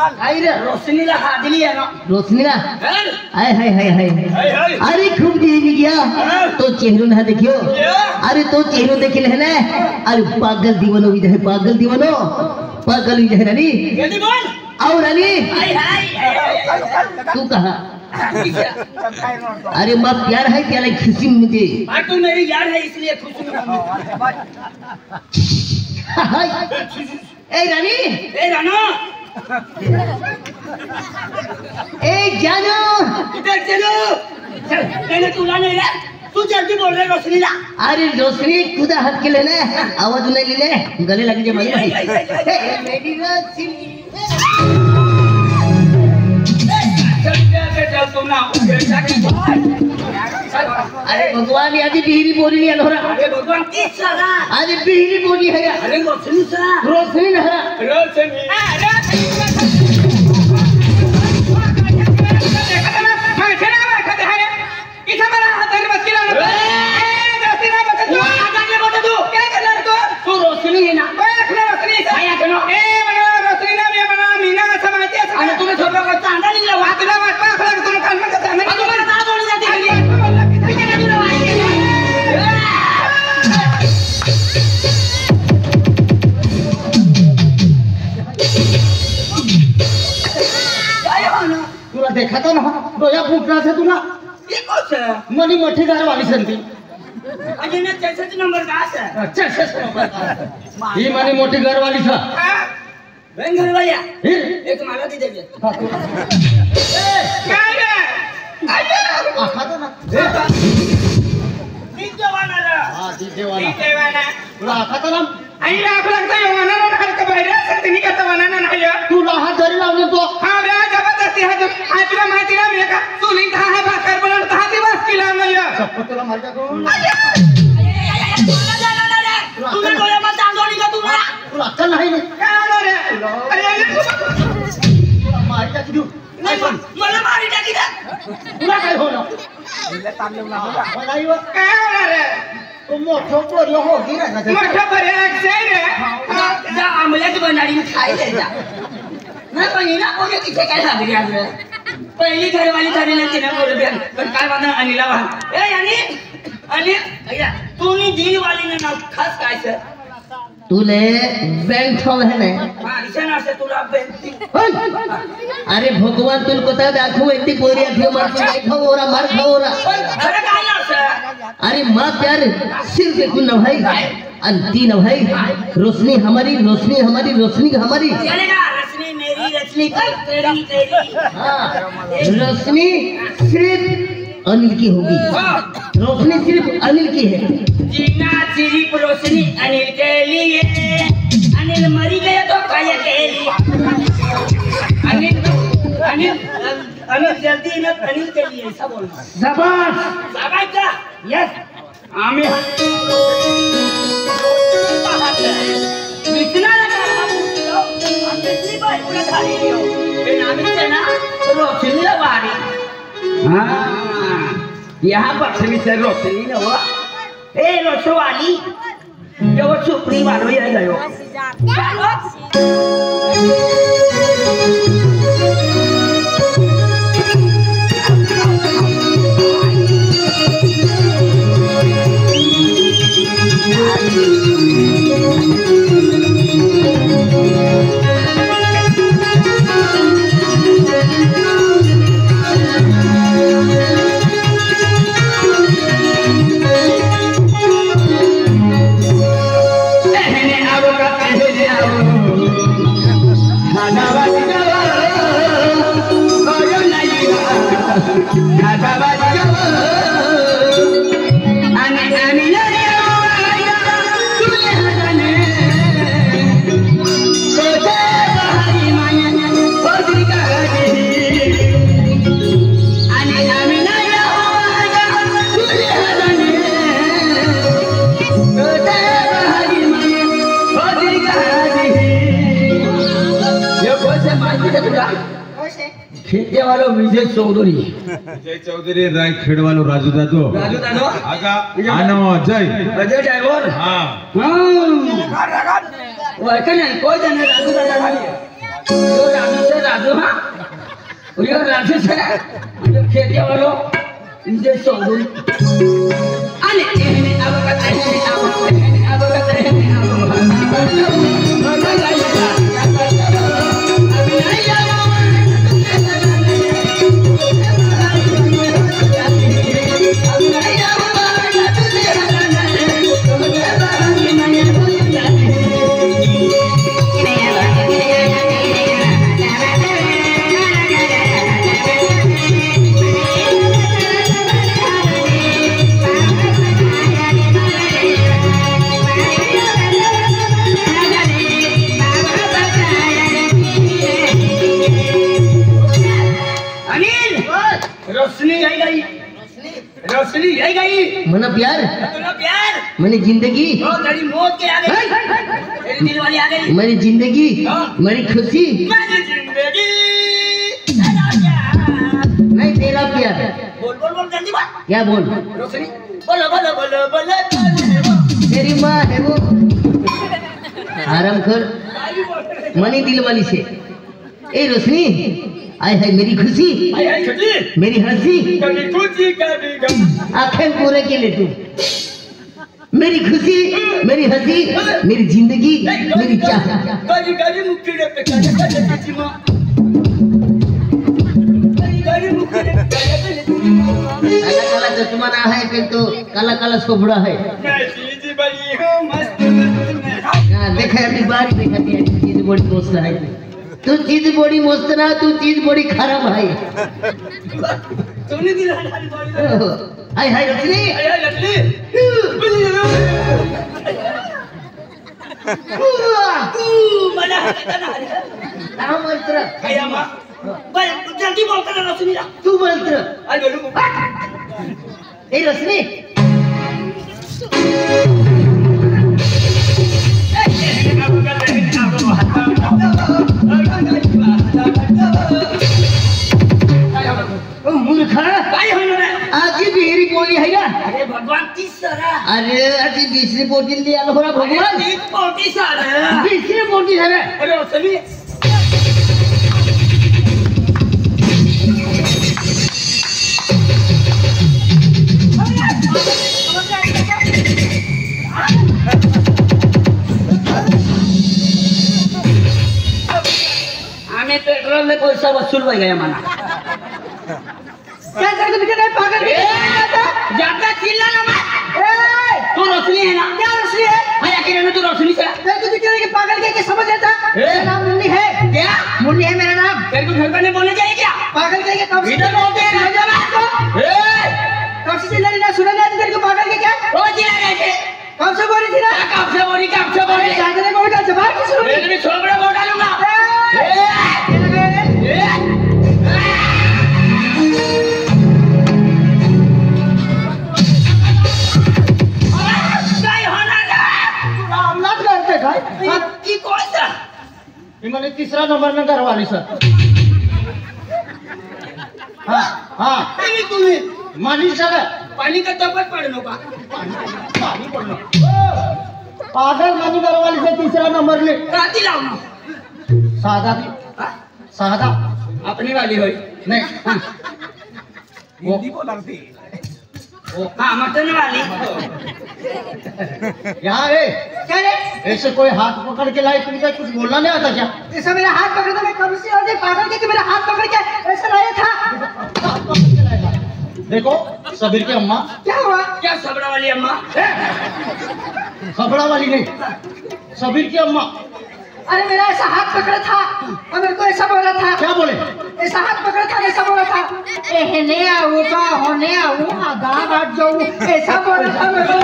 अरे रोशनीला हादली आहे ना रोशनीला हाय हाय हाय हाय अरे खूब देवी गया तो चेहरो ना देखियो अरे तो चेहरो देखिल है ना अरे पागल दीवानो भी है पागल दीवानो पागल भी है रानी जल्दी बोल आओ रानी हाय हाय तू कहा अरे माँ प्यार है क्या लाइक खुशी मुझे तू मेरी यार है इसलिए खुश हूँ ए रानी ए रानो ए जानो इधर चलो चल मैंने तुला नहीं रे तू जल्दी बोल रहे रोशनी ला अरे रोशनी खुदा हाथ के लेना आवाज नहीं ले गले लग जाए भाई मेरी रोशनी चल तुम ना अरे भगवान आदि बिहरी बोली नहीं अनोरा अरे भगवान किस साला आदि बिहरी बोली है अरे रोशनी सा रोशनी ना रोशनी रोशनी है ना तुम्हें छोटा बच्चा अंडा निकला वहां तुला वाट पाखला तुला कान में कसा नहीं तुम्हारा ना बोली जाती है पीछे का तुला वाई काय हो ना तुला देखा था ना डोया फूटना से तुला ये कौन सा मनी मोठी घर वाली संती अजय ने 66 नंबर का है अच्छा अच्छा ही मनी मोठी घर वाली था बहन घर वाला एक माला दी देगे काय रे अरे आखा तो ना दी जवाना रे हां दी देवाना तुला आखा तो ना आई राख लगता है वाना ना हर का बाहेर सकते नहीं करता वाना ना नाही तू लहा जरी लावले तो हां रे जबरदस्ती है जो आजरा मातीला मी का तू लिंक हा भाकर बनवून 10 दिवस केला नाही चप्पल मार का करून तुला डोळ्या मत आंदोली का तुला अक्कल नाही रे काय रे अरे मार का किदू मला मारी टाकी दे तुला काय होणार इले तांबले मला नाही व काय रे तो मोठो पोरियो हो की ना मोठा पर्याय रे जा आमलेट बनाडी खाई दे जा ना पण ना कोणी किती काय लागली आज पहिली घरवाली ठरली तिने बोलले पण काय वाटणार अनिला वाह ए अनिल अय्या तूनी दिल वाली ने ना खास काय सर तुले बैंक ठोव है ना हां इशना से तुला बेंती अरे भगवान तुल कोता दाखव इतनी पोरी अथियो मार के काय खाओ ओरा मार खाओ ओरा अरे काय ना सर अरे मां प्यार सिर्फ एक न भाई अंती न भाई रोशनी हमारी चलेगा रोशनी मेरी रोशनी तेरी हां रोशनी सिर्फ अनिल की होगी रोशनी सिर्फ अनिल की है जीना सिर्फ रोशनी अनिल के लिए अनिल मरी गया तो काय के लिए अनिल जल्दी न अनिल के लिए ऐसा बोलना शाबाश का यस आम्ही इतना लगा कितनी बार पूरा खाली हो ये नाम से ना रोशनी लवारी हां यहाँ पर से रोशनी न हुआ ए रोशो वाली जो वो सुप्री वालो ये गयो खेते वालों विजय चौधरी राय खेड़ वालों राजू दादो आगा आनो अजय ड्राइवर हां वो है क्या नहीं कोई जाने राजू दादा खाली राजू हाँ उधर राजू से खेती वालों इनसे सोडून अने एहने अब कते एहने अब कते रोशनी आई गई मना प्यार मेरी जिंदगी तेरी मौत के आ गई तेरी दिल वाली आ गई मेरी जिंदगी मेरी खुशी मेरी जिंदगी नहीं तेरा प्यार बोल बोल बोल जल्दी बोल क्या बोल रोशनी बोलो बोलो बोलो बोलो तेरी माँ है वो आराम कर मनी दिल वाली से ए रोशनी आय है मेरी खुशी मेरी हंसी आंखें पूरे के लिए तू मेरी खुशी मेरी हंसी मेरी जिंदगी मेरी चाह काला काला चश्मा ना है किंतु काला काला सोबड़ा है देखा अभी बात देखा चीज बड़ी मस्त है तू चीज बड़ी मस्त ना तू चीज बड़ी खराब है तूने दिला हमारी बॉडी हाय हाय रजनी मना करता ना नाम मंत्र भैया मां भाई जल्दी बोल कर रोशनी तू मंत्र आई बोलूं ए रजनी आज बिहरी बोली है ना अरे भगवान तीसरा अरे आज बीसरी बोटी लिया लो भगवान तीस पोटी सारा बीसरी बोटी है अरे रोशनी हमें पेट्रोल में पैसा वसूल हो गया माना क्या करके बिचारा पागल ज्यादा चिल्ला ना मत तू रोशनी है ना क्या रोशनी है भैया कि तू रोशनी से मैं तो बिचारे के पागल के समझ लेता मेरा नाम मुन्नी है क्या मुन्नी है मेरा नाम तेरे को घर पर नहीं बोलने चाहिए क्या पागल के कब से इधर बोलते हैं ना जब आपको कब से चिल्ला ना सुना ना तेरे को पागल के क्या वो चिल्ला रहे थे कब से बोली थी ना कब से बोली जागने को उठा जवाब की सुन मैं भी छोबड़ा बोल डालूंगा मैंने तीसरा नंबर में करवाली सर हाँ हाँ मानी सर पानी का तपत पड़नो का पानी पड़ना पागल मानी करवाली से तीसरा नंबर ले राती लाऊं सादा भी सादा अपनी वाली होई नहीं हिंदी बोल रही हाँ मटन वाली यहाँ क्या रे ऐसे कोई हाथ पकड़ के लाए तुमको कुछ बोलना नहीं आता क्या ऐसा मेरा हाथ पकड़ तो मैं कब से और पागल के मेरा हाथ पकड़ के ऐसा लाया था देखो सबीर की अम्मा क्या हुआ क्या सबड़ा वाली अम्मा सबड़ा वाली नहीं सबीर की अम्मा अरे मेरा ऐसा हाथ पकड़ा था और मेरे को ऐसा बोला था क्या बोले ऐसा हाथ पकड़ा था ऐसा बोला था एहने आऊँ का होने आऊँ आगा बात जाऊँ ऐसा बोला था मेरे को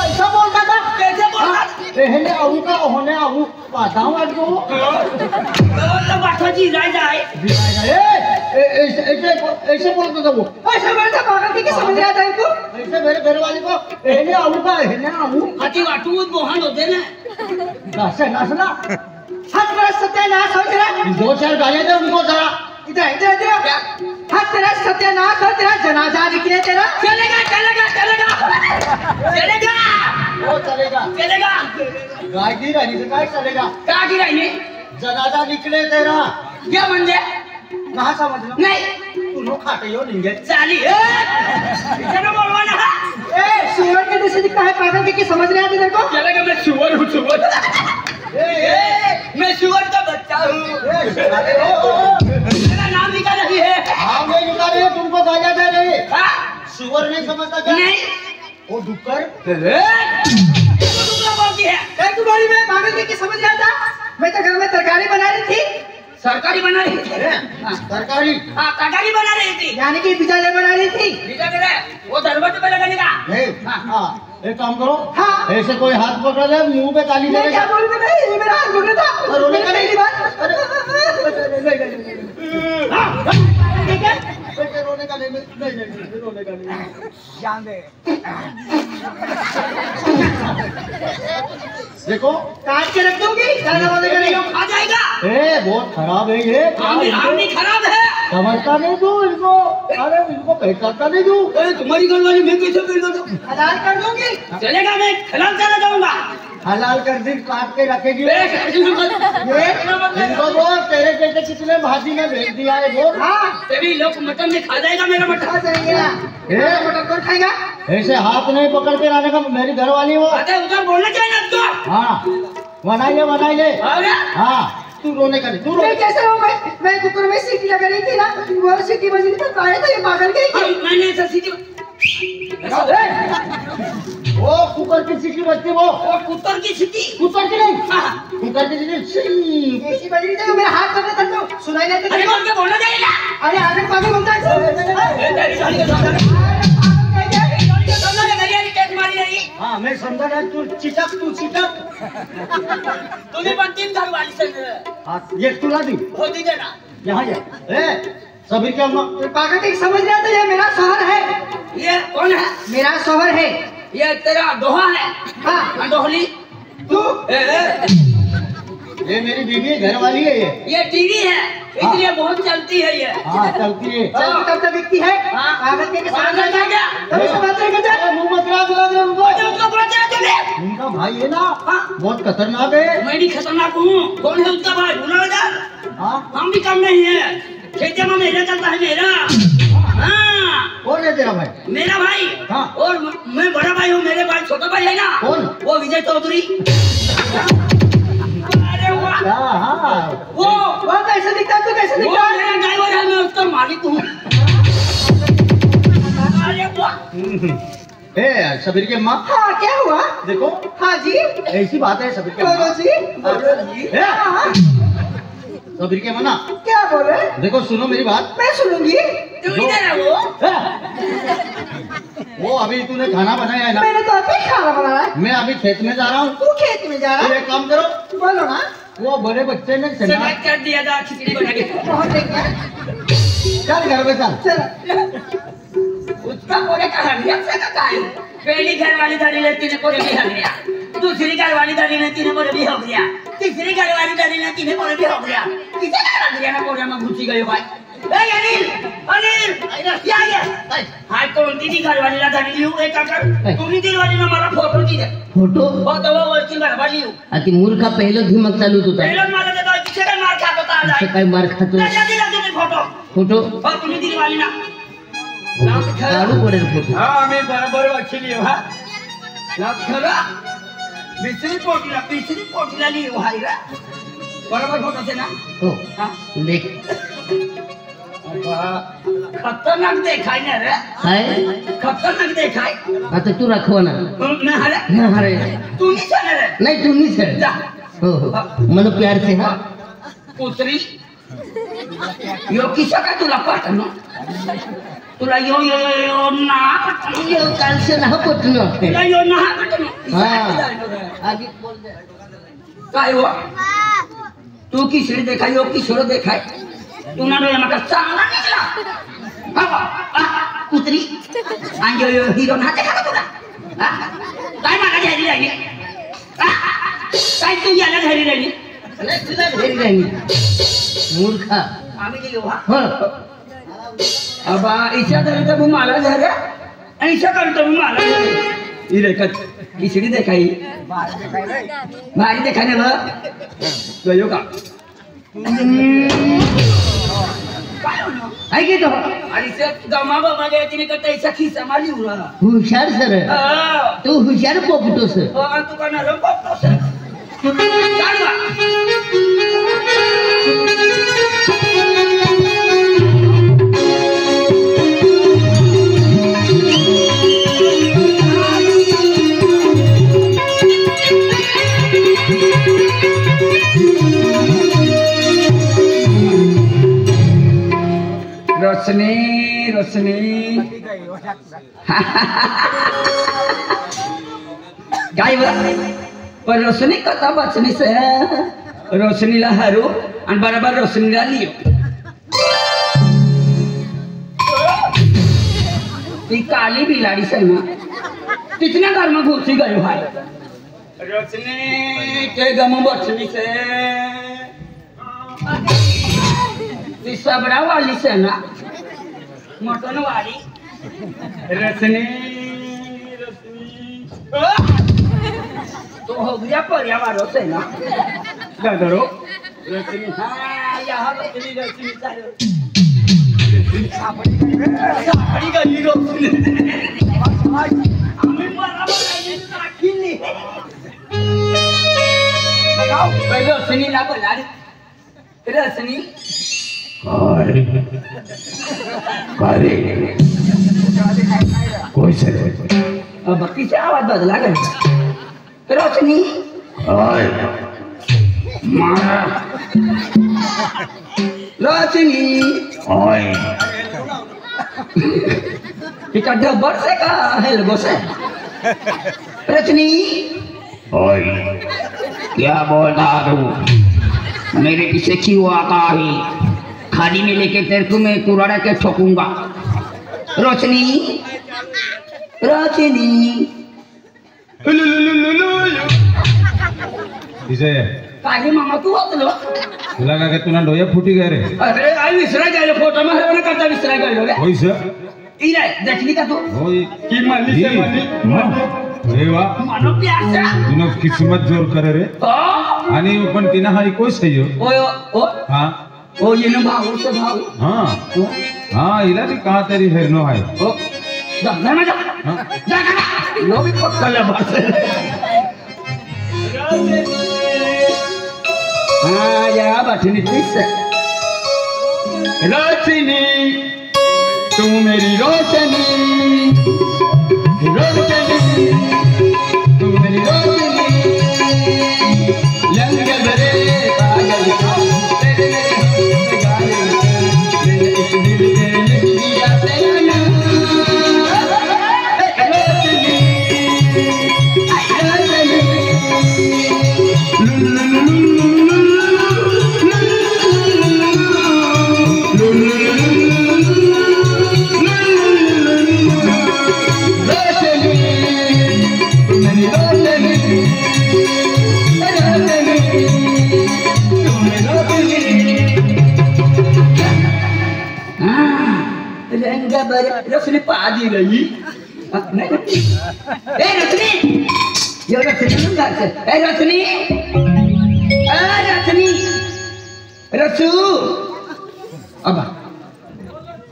ऐसा बोलता था कैसे बोला एहने आऊँ का होने आऊँ बादाम बात जाऊँ तो बात जी जाए ऐसे बोलता था वो ऐसे बोलता पागल की समझ रहा था इनको ऐसे मेरे घर वाले को एहने आऊँ का एहने आऊँ हाथी वाटू मोहन होते ना नाचना हाथ मेरा सत्यानाश हो तेरा दो चार गालियां दे उनको जरा इधर इधर इधर हाथ तेरा सत्यानाश हो तेरा जनाजा निकले तेरा चलेगा चलेगा चलेगा चलेगा वो चलेगा चलेगा गाय की रानी से काय चलेगा? का की राहिली जनाजा निकले तेरा क्या म्हणजे कहाँ समझ नाही तू लोग खाते हो नहीं चाली इतना बोलवा ना सुअर के जैसे दिखता है पागल की समझ रहे आते तेरे को? चलेगा मैं सुअर हूँ सुअर मैं सुअर का बच्चा हूँ मेरा नाम लिखा नहीं है हाँ मैं लिखा रहे तुमको गाजा दे रहे हाँ? सुअर नहीं समझता क्या? नहीं वो डुक्कर दूसरा बोलती है क्या तुम्हारी में पागल की समझ रहा था? मैं तो घर में तरकारी बना रही थी। सरकारी बना रही थी तरकारी हाँ तरकारी बना रही थी यानी कि बिजाले बना रही थी। ठीक है वो दरवाजे पे लगाने का हाँ एक काम करो हाँ ऐसे कोई हाथ पकड़ ले मुंह पे ताली दे क्या बोल रहे ये मेरा हाथ पकड़ था रोने का नहीं बात रोने का नहीं रोने का नहीं ध्यान दे देखो काट के रख दूंगी रोने का नहीं आ जाएगा बहुत खराब है ये आदमी खराब है समझता नहीं तू इनको अरे इनको पहचानता नहीं तू तुम्हारी घर वाली मैं कैसे पहचान दूं हलाल कर दूंगी चलेगा मैं खिलाफ चला जाऊंगा हलाल कर दी काट के रखेगी इनको बोल तेरे जैसे कितने भाजी में भेज दिया है बोल हाँ तभी लोग मटन में खा जाएगा मेरा मटन खा जाएगा मटन कौन खाएगा ऐसे हाथ नहीं पकड़ के लाने का मेरी घर वाली हो उधर बोलना चाहिए ना तो हाँ बनाई ले हाँ तू रोने का नहीं तू रोने कैसे हो मैं कुकर में सीटी लगा रही थी ना वो सीटी बजी तो पाया था ये पागल गई मैंने ऐसा सीटी वो कुकर की सीटी बजती वो कुकर की सीटी कुकर की नहीं कुकर की सीटी ऐसी बज रही थी तो मेरा हाथ पकड़ा था तो सुनाई नहीं अरे देता बोल के बोलना चाहिए ना अरे आगे पागल बोलता है हाँ मैं समझा ना तू चिटक तुम्हें बनती घर वाली से हाँ ये तुला दी हो दीजिए ना यहाँ जा सभी क्या पागल की समझ रहा था ये मेरा शोहर है ये कौन है मेरा शोहर है ये तेरा दोहा है हाँ दोहली तू ये मेरी बीवी है घर वाली है ये टीवी है इसलिए बहुत चलती है ये हाँ चलती है तब तक दिखती है हाँ। पागल के साथ पागल का क्या तब से बात नहीं करते मुंह मत खराब लग रहा उनको उसको बोलते हैं तुम्हें उनका भाई है ना हाँ। बहुत खतरनाक है मैं भी खतरनाक हूँ कौन है उसका भाई भूला इधर हाँ हम भी कम नहीं है खेते में मेरा चलता है मेरा हाँ कौन है तेरा भाई मेरा भाई हाँ। और मैं बड़ा भाई हूँ मेरे भाई छोटा भाई है ना कौन? वो विजय चौधरी अरे वाह हाँ वो कैसे दिखता है तू कैसे वो दिखता है मेरा ड्राइवर है मैं उसका मालिक हूँ अरे वाह सबीर के अम्मा हाँ क्या हुआ देखो हाँ जी ऐसी बात है सबीर के बोलो अम्मा जी हाँ, सबीर के अम्मा ना क्या बोले देखो सुनो मेरी बात मैं सुनूंगी तू इधर है वो वो अभी तूने खाना बनाया है ना मैंने तो अभी खाना बनाया है मैं अभी खेत में जा रहा हूँ तू खेत में जा रहा फिर है एक काम करो बोलो ना वो बड़े बच्चे ने सेलेक्ट कर दिया था खिचड़ी बना के बहुत देखिए चल घर में चल चलो उसका कोने का हड्डियां से का है पहली घर वाली दादी ने तीन कोने भी हो गया दूसरी घर वाली दादी ने तीन कोने भी हो गया तीसरी घर वाली दादी ने तीन कोने भी हो गया किसे का लग गया ना कोने में घुसी गई भाई ए अनिल क्या गया हां कौन दी घर वाली दादी लियो एक कर तूने दी वाली ना मारा फोटो दी दे फोटो फोटो वो उसकी घर वाली हो अति मूर्खा पहिलं धिमक चालू होता पहले मारा दे तो किसे का मार खाता था असं काय मार खातो जल्दी जल्दी फोटो फोटो और तूने दी वाली ना काढू पडेल फोटो हाँ मी बरोबर वाचली हा खरा पिसरी पोटीला लिहिऊ हाय रा बरोबर फोटो आहे ना हो हा देख खतरनाक देखाय ना रे काय खतरनाक देखाय आता तू राखव ना ना हरे अरे तू नहीं चल रे नाही तू नहीं सर जा हो हो मन प्यार से हा पुत्री यो किसा का तुला पाठनो तुला यो यो यो ना पाठनो ये काल से ना पटनो तुला यो ना पाठनो हाँ आगे बोल दे काय हुआ तू किसरी देखाय यो किशोर देखाय तू ना रे मका चांगला निघला हा कुत्री आणि यो हिरो ना देखा का तुला हा काय मला घ्यायला राहिली काय तू याला घरी राहिली नाही तुला घरी राहिली मूर्खा आम्ही गेलो हा हो अबा ईशा तरी तर मला झालं ईशा करतो मला इरे कत खिचडी देखाई भारी देखाने बघ गयो का आहे की तो आणि से गमा बमा गे तिने करता ऐसा खिसा मारली उरा हुशार सर तू हुशार पोपटोस तू का नरम बघतो सर चालवा रोशनी रोशनी काय पण रोशनी कथा बचनी से रोशनीला हरू आणि बराबर रोशनीला लियो ती काली बिलाडी से ना कितने घर में घुसी गयो भाई रोशनी के गम बचनी से ती सबरा वाली से ना मटन वाली रसनी रसनी तो हो गया पर्यावारों से ना क्या करो रसनी हाँ यहाँ रसनी रसनी सारे सापड़ी गई रसनी हमें मारा ये साखी नहीं बताओ पहले रसनी ना बोला रसनी कोई से अब किसे आवाज बदला गया रोशनी मारा रोशनी इका डबर से का है लोगों से रोशनी क्या बोल रहा तू मेरे पीछे क्यों आता है खाली में लेके तेरे को मैं कुराड़ा के ठोकूंगा रोशनी रोशनी इसे काली मामा तू होतलो तुला का तुला डोया फुटी गए रे अरे आई विसरा गेलो फोटो में है ना करता विसरा गेलो रे होई से इरे देखली का तू होई की मानली से मानली अरे वाह मानो प्यासा तुनो किस्मत जोर करे रे आणि पण तिना हा कोई सही हो ओ ओ हां ओ ये ना भाऊ से भाऊ हां हां इला भी कहां तेरी हेरनो है ओ जा ना जा जा का लो भी पक्का ले बस हाँ या बचनी प्लीज रोशनी तू मेरी रोशनी रोशनी तू मेरी रोशनी लंगर भरे पागल तेरे गाने मेरे इस दिल के लिख दिया तेरा रसनी पादी रही ए रसनी ये रसनी घर से ए रसनी रसू अब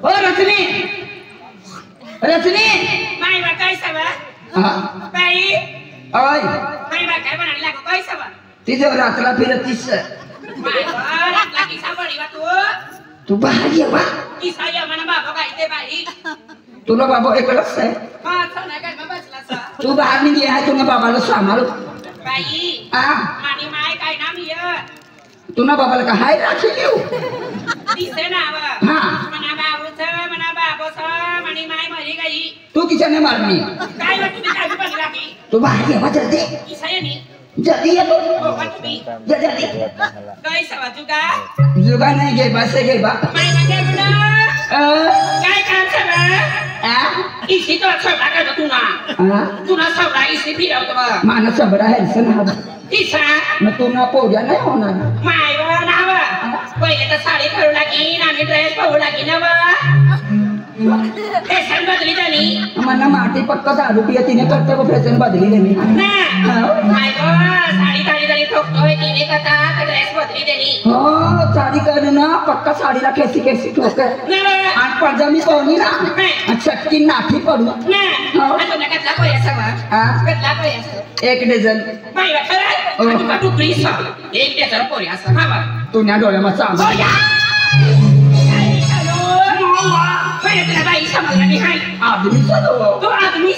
ओ रसनी रसनी माई बा कैसा बा हां बाई ओय माई बा काय बनायला लागो कैसा बा तिथे रातला फिरतीस माई बा रातला किसा बडी बा तू बाहेर ये बा किसा या मना बाबा काय ते बाई तुला बाबा एकलाच आहे हा छना काय बाबा बसला तू बाहेर निघे आहे तुला बाबाला सांभाळ बाई आ मानी माय काय नाम ये तुला बाबाला का हाय राखी येऊ दिसे ना बा हा मना बाबू छ मना बाबू छ मानी माय मरी गई तू किचने मारनी काय बा तुम्ही काय बघ लागली तू बाहेर ये बा जल्दी किसा या नी जल्दी ये तू ओ बा तुम्ही जल्दी कैसा बा तुका जुगा नाही घे बस घे बा माई बा काय बना काय काम छ बा आ इसी तो अच्छा लगा तू ना सब इसी भी रहो तो मानस बडा है सन हा किसा न तू ना पोजा नाही होणार माय बा ना बा पहिले तर साडी घालू लागी आणि ड्रेस पाहू लागी ना बा फॅशन बदली त्यांनी मना माटी पक्का दारू पिया तिने करते को फॅशन बदली नाही ना काय गं साडी काढी जरी ठोकतोय तिने कथा ड्रेस बदली त्यांनी हो साडी करून ना पक्का साडीला खेसी खेसी ठोक आणि पजामी पाहुणी ना आणि चटकी नाठी पडू तुला कसला पोया सगळा कसला पोया 1 डझन माहिती खरं तू प्लीज एक त्याचा पोरी असं हा बा तुझ्या डोळ्यामध्ये चांगलं बाई समजला नाही हाय आदमी चलो तू आदमी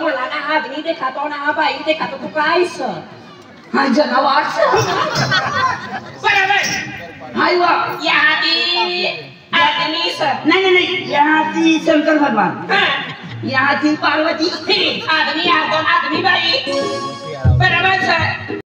मला ना आदमी देखातो ना बाई देखातो तू काय सर हाय जनावर बरोबर हाय वा या आदमी सर नाही यहाँ थी शंकर भगवान यहाँ थी पार्वती आदमी आदमी बाई बरोबर